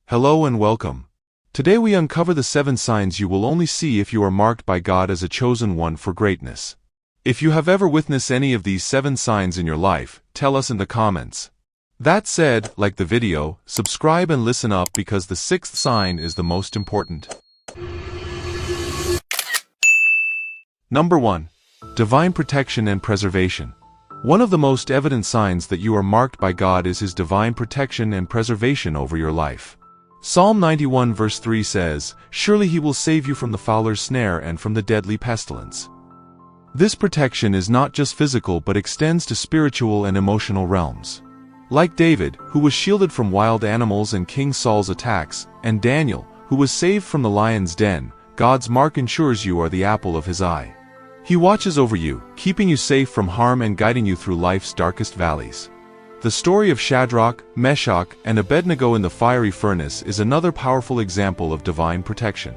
Hello and welcome. Today we uncover the 7 signs you will only see if you are marked by God as a chosen one for greatness. If you have ever witnessed any of these 7 signs in your life, tell us in the comments. That said, like the video, subscribe and listen up because the 6th sign is the most important. Number 1. Divine protection and preservation. One of the most evident signs that you are marked by God is His divine protection and preservation over your life. Psalm 91 verse 3 says, "Surely He will save you from the fowler's snare and from the deadly pestilence." This protection is not just physical but extends to spiritual and emotional realms. Like David, who was shielded from wild animals and King Saul's attacks, and Daniel, who was saved from the lion's den, God's mark ensures you are the apple of His eye. He watches over you, keeping you safe from harm and guiding you through life's darkest valleys. The story of Shadrach, Meshach, and Abednego in the fiery furnace is another powerful example of divine protection.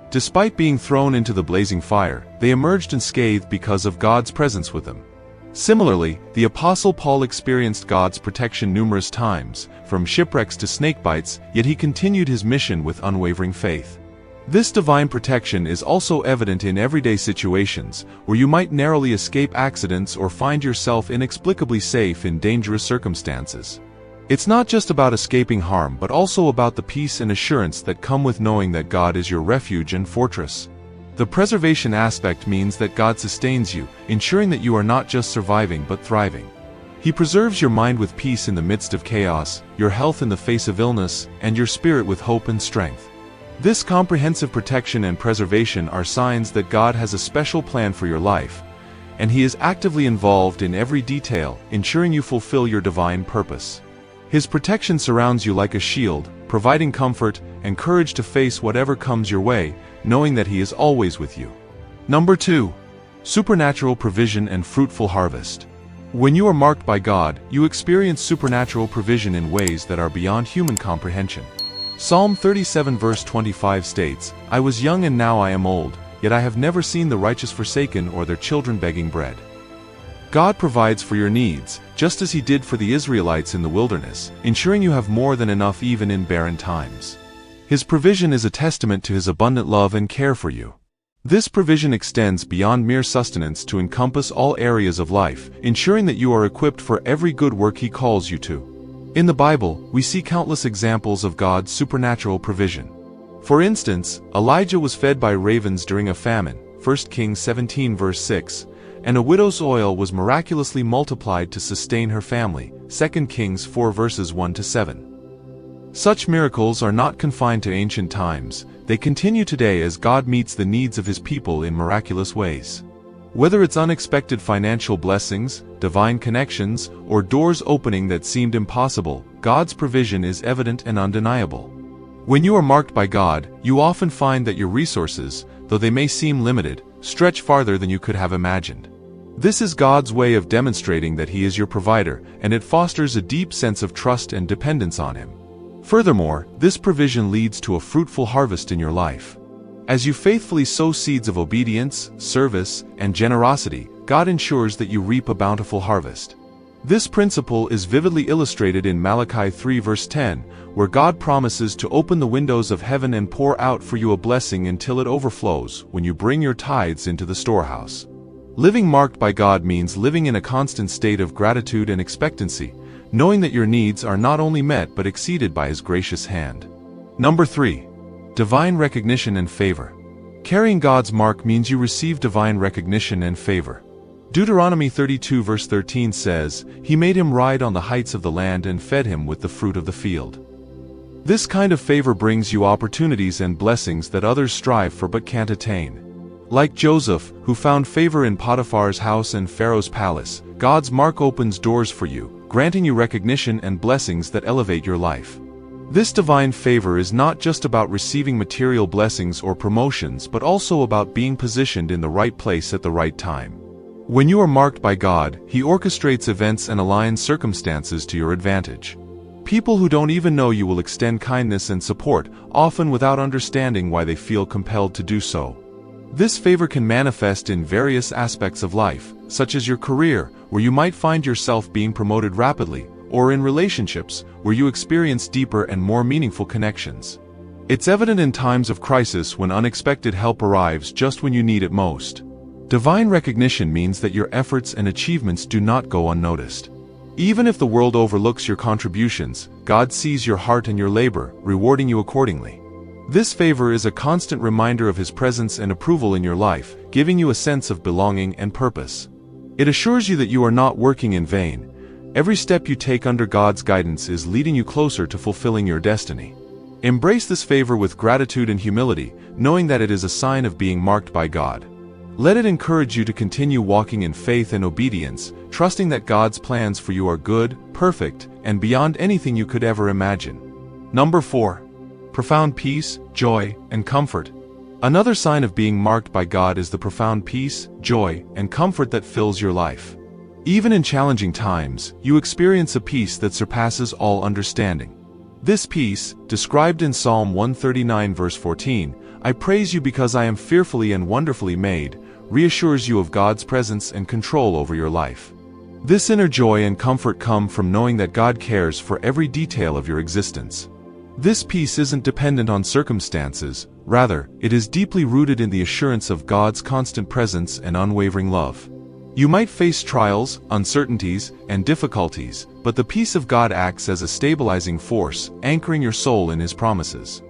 Despite being thrown into the blazing fire, they emerged unscathed because of God's presence with them. Similarly, the Apostle Paul experienced God's protection numerous times, from shipwrecks to snakebites, yet he continued his mission with unwavering faith. This divine protection is also evident in everyday situations, where you might narrowly escape accidents or find yourself inexplicably safe in dangerous circumstances. It's not just about escaping harm but also about the peace and assurance that come with knowing that God is your refuge and fortress. The preservation aspect means that God sustains you, ensuring that you are not just surviving but thriving. He preserves your mind with peace in the midst of chaos, your health in the face of illness, and your spirit with hope and strength. This comprehensive protection and preservation are signs that God has a special plan for your life, and He is actively involved in every detail, ensuring you fulfill your divine purpose. His protection surrounds you like a shield, providing comfort and courage to face whatever comes your way, knowing that He is always with you. Number 2. Supernatural provision and fruitful harvest. When you are marked by God, you experience supernatural provision in ways that are beyond human comprehension. Psalm 37 verse 25 states, "I was young and now I am old, yet I have never seen the righteous forsaken or their children begging bread." God provides for your needs, just as He did for the Israelites in the wilderness, ensuring you have more than enough even in barren times. His provision is a testament to His abundant love and care for you. This provision extends beyond mere sustenance to encompass all areas of life, ensuring that you are equipped for every good work He calls you to. In the Bible, we see countless examples of God's supernatural provision. For instance, Elijah was fed by ravens during a famine, 1 Kings 17 verse 6, and a widow's oil was miraculously multiplied to sustain her family, 2 Kings 4 verses 1 to 7. Such miracles are not confined to ancient times, they continue today as God meets the needs of His people in miraculous ways. Whether it's unexpected financial blessings, divine connections, or doors opening that seemed impossible, God's provision is evident and undeniable. When you are marked by God, you often find that your resources, though they may seem limited, stretch farther than you could have imagined. This is God's way of demonstrating that He is your provider, and it fosters a deep sense of trust and dependence on Him. Furthermore, this provision leads to a fruitful harvest in your life. As you faithfully sow seeds of obedience, service, and generosity, God ensures that you reap a bountiful harvest. This principle is vividly illustrated in Malachi 3 verse 10, where God promises to open the windows of heaven and pour out for you a blessing until it overflows when you bring your tithes into the storehouse. Living marked by God means living in a constant state of gratitude and expectancy, knowing that your needs are not only met but exceeded by His gracious hand. Number 3. Divine recognition and favor. Carrying God's mark means you receive divine recognition and favor. Deuteronomy 32 verse 13 says, "He made him ride on the heights of the land and fed him with the fruit of the field." This kind of favor brings you opportunities and blessings that others strive for but can't attain. Like Joseph, who found favor in Potiphar's house and Pharaoh's palace, God's mark opens doors for you, granting you recognition and blessings that elevate your life. This divine favor is not just about receiving material blessings or promotions but also about being positioned in the right place at the right time. When you are marked by God, He orchestrates events and aligns circumstances to your advantage. People who don't even know you will extend kindness and support, often without understanding why they feel compelled to do so. This favor can manifest in various aspects of life, such as your career, where you might find yourself being promoted rapidly, or in relationships, where you experience deeper and more meaningful connections. It's evident in times of crisis when unexpected help arrives just when you need it most. Divine recognition means that your efforts and achievements do not go unnoticed. Even if the world overlooks your contributions, God sees your heart and your labor, rewarding you accordingly. This favor is a constant reminder of His presence and approval in your life, giving you a sense of belonging and purpose. It assures you that you are not working in vain. Every step you take under God's guidance is leading you closer to fulfilling your destiny. Embrace this favor with gratitude and humility, knowing that it is a sign of being marked by God. Let it encourage you to continue walking in faith and obedience, trusting that God's plans for you are good, perfect, and beyond anything you could ever imagine. Number 4. Profound peace, joy, and comfort. Another sign of being marked by God is the profound peace, joy, and comfort that fills your life. Even in challenging times, you experience a peace that surpasses all understanding. This peace, described in Psalm 139 verse 14, "I praise you because I am fearfully and wonderfully made," reassures you of God's presence and control over your life. This inner joy and comfort come from knowing that God cares for every detail of your existence. This peace isn't dependent on circumstances, rather, it is deeply rooted in the assurance of God's constant presence and unwavering love. You might face trials, uncertainties, and difficulties, but the peace of God acts as a stabilizing force, anchoring your soul in His promises.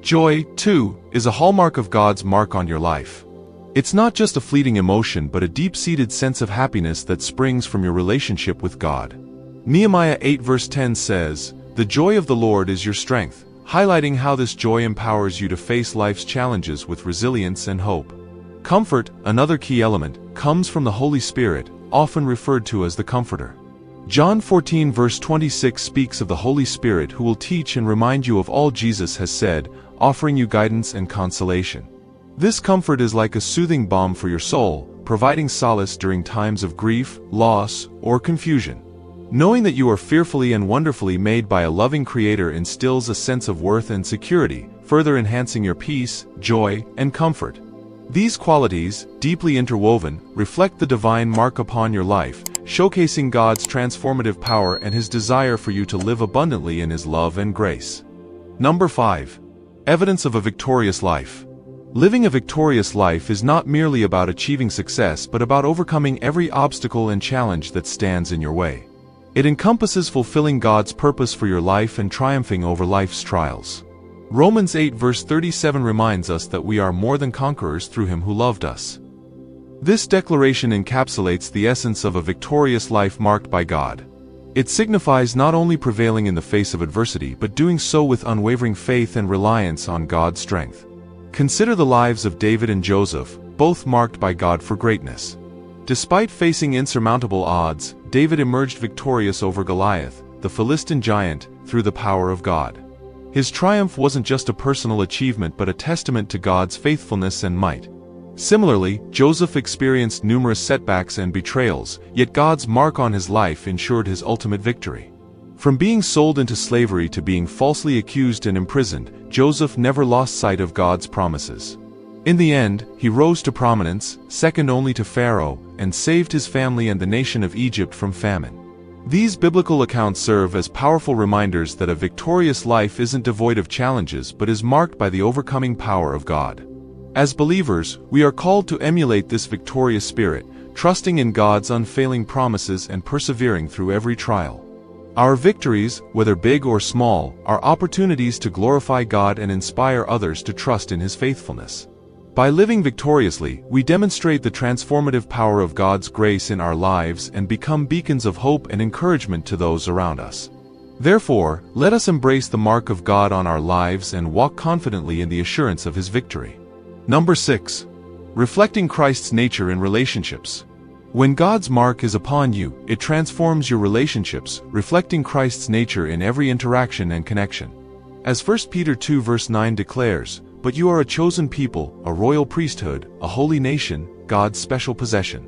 Joy, too, is a hallmark of God's mark on your life. It's not just a fleeting emotion but a deep-seated sense of happiness that springs from your relationship with God. Nehemiah 8 verse 10 says, "The joy of the Lord is your strength," highlighting how this joy empowers you to face life's challenges with resilience and hope. Comfort, another key element, comes from the Holy Spirit, often referred to as the Comforter. John 14 verse 26 speaks of the Holy Spirit who will teach and remind you of all Jesus has said, offering you guidance and consolation. This comfort is like a soothing balm for your soul, providing solace during times of grief, loss, or confusion. Knowing that you are fearfully and wonderfully made by a loving Creator instills a sense of worth and security, further enhancing your peace, joy, and comfort. These qualities, deeply interwoven, reflect the divine mark upon your life, showcasing God's transformative power and His desire for you to live abundantly in His love and grace. Number 5. Evidence of a victorious life. Living a victorious life is not merely about achieving success but about overcoming every obstacle and challenge that stands in your way. It encompasses fulfilling God's purpose for your life and triumphing over life's trials. Romans 8 verse 37 reminds us that we are more than conquerors through Him who loved us. This declaration encapsulates the essence of a victorious life marked by God. It signifies not only prevailing in the face of adversity but doing so with unwavering faith and reliance on God's strength. Consider the lives of David and Joseph, both marked by God for greatness. Despite facing insurmountable odds, David emerged victorious over Goliath, the Philistine giant, through the power of God. His triumph wasn't just a personal achievement but a testament to God's faithfulness and might. Similarly, Joseph experienced numerous setbacks and betrayals, yet God's mark on his life ensured his ultimate victory. From being sold into slavery to being falsely accused and imprisoned, Joseph never lost sight of God's promises. In the end, he rose to prominence, second only to Pharaoh, and saved his family and the nation of Egypt from famine. These biblical accounts serve as powerful reminders that a victorious life isn't devoid of challenges but is marked by the overcoming power of God. As believers, we are called to emulate this victorious spirit, trusting in God's unfailing promises and persevering through every trial. Our victories, whether big or small, are opportunities to glorify God and inspire others to trust in His faithfulness. By living victoriously, we demonstrate the transformative power of God's grace in our lives and become beacons of hope and encouragement to those around us. Therefore, let us embrace the mark of God on our lives and walk confidently in the assurance of His victory. Number 6. Reflecting Christ's nature in relationships. When God's mark is upon you, it transforms your relationships, reflecting Christ's nature in every interaction and connection. As 1 Peter 2 verse 9 declares, "But you are a chosen people, a royal priesthood, a holy nation, God's special possession."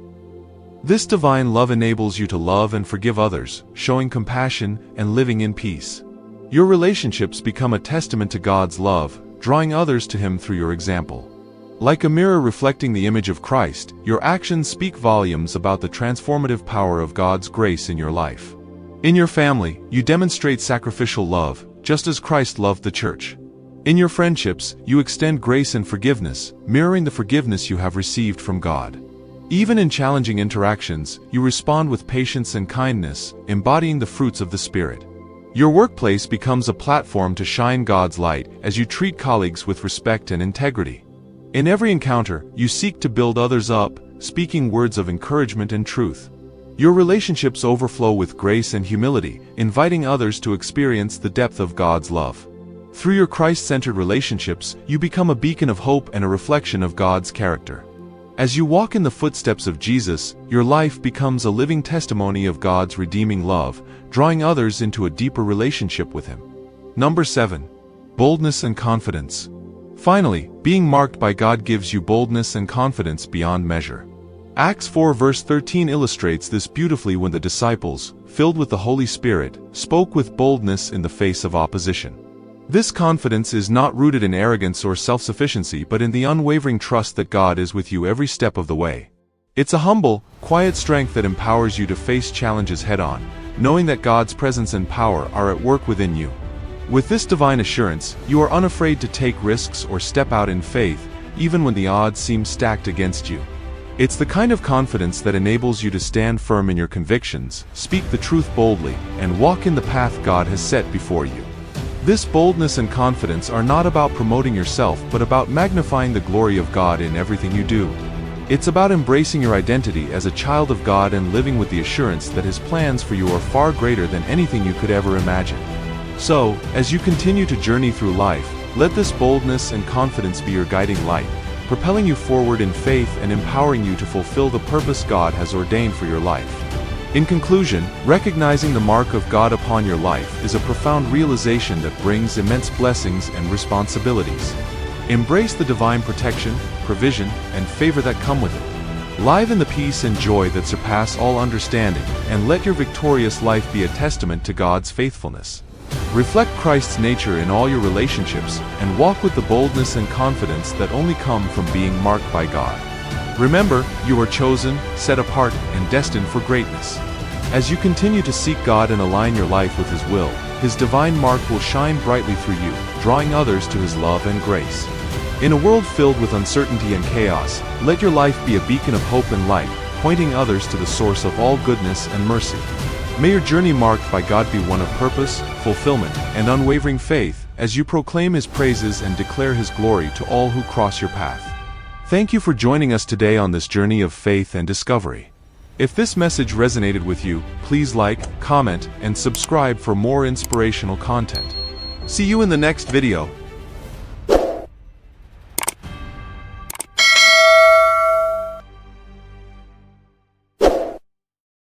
This divine love enables you to love and forgive others, showing compassion and living in peace. Your relationships become a testament to God's love, drawing others to Him through your example. Like a mirror reflecting the image of Christ, your actions speak volumes about the transformative power of God's grace in your life. In your family, you demonstrate sacrificial love, just as Christ loved the church. In your friendships, you extend grace and forgiveness, mirroring the forgiveness you have received from God. Even in challenging interactions, you respond with patience and kindness, embodying the fruits of the Spirit. Your workplace becomes a platform to shine God's light as you treat colleagues with respect and integrity. In every encounter, you seek to build others up, speaking words of encouragement and truth. Your relationships overflow with grace and humility, inviting others to experience the depth of God's love. Through your Christ-centered relationships, you become a beacon of hope and a reflection of God's character. As you walk in the footsteps of Jesus, your life becomes a living testimony of God's redeeming love, drawing others into a deeper relationship with Him. Number 7. Boldness and confidence. Finally, being marked by God gives you boldness and confidence beyond measure. Acts 4 verse 13 illustrates this beautifully when the disciples, filled with the Holy Spirit, spoke with boldness in the face of opposition. This confidence is not rooted in arrogance or self-sufficiency but in the unwavering trust that God is with you every step of the way. It's a humble, quiet strength that empowers you to face challenges head-on, knowing that God's presence and power are at work within you. With this divine assurance, you are unafraid to take risks or step out in faith, even when the odds seem stacked against you. It's the kind of confidence that enables you to stand firm in your convictions, speak the truth boldly, and walk in the path God has set before you. This boldness and confidence are not about promoting yourself but about magnifying the glory of God in everything you do. It's about embracing your identity as a child of God and living with the assurance that His plans for you are far greater than anything you could ever imagine. So, as you continue to journey through life, let this boldness and confidence be your guiding light, propelling you forward in faith and empowering you to fulfill the purpose God has ordained for your life. In conclusion, recognizing the mark of God upon your life is a profound realization that brings immense blessings and responsibilities. Embrace the divine protection, provision, and favor that come with it. Live in the peace and joy that surpass all understanding, and let your victorious life be a testament to God's faithfulness. Reflect Christ's nature in all your relationships, and walk with the boldness and confidence that only come from being marked by God. Remember, you are chosen, set apart, and destined for greatness. As you continue to seek God and align your life with His will, His divine mark will shine brightly through you, drawing others to His love and grace. In a world filled with uncertainty and chaos, let your life be a beacon of hope and light, pointing others to the source of all goodness and mercy. May your journey marked by God be one of purpose, fulfillment, and unwavering faith, as you proclaim His praises and declare His glory to all who cross your path. Thank you for joining us today on this journey of faith and discovery. If this message resonated with you, please like, comment, and subscribe for more inspirational content. See you in the next video.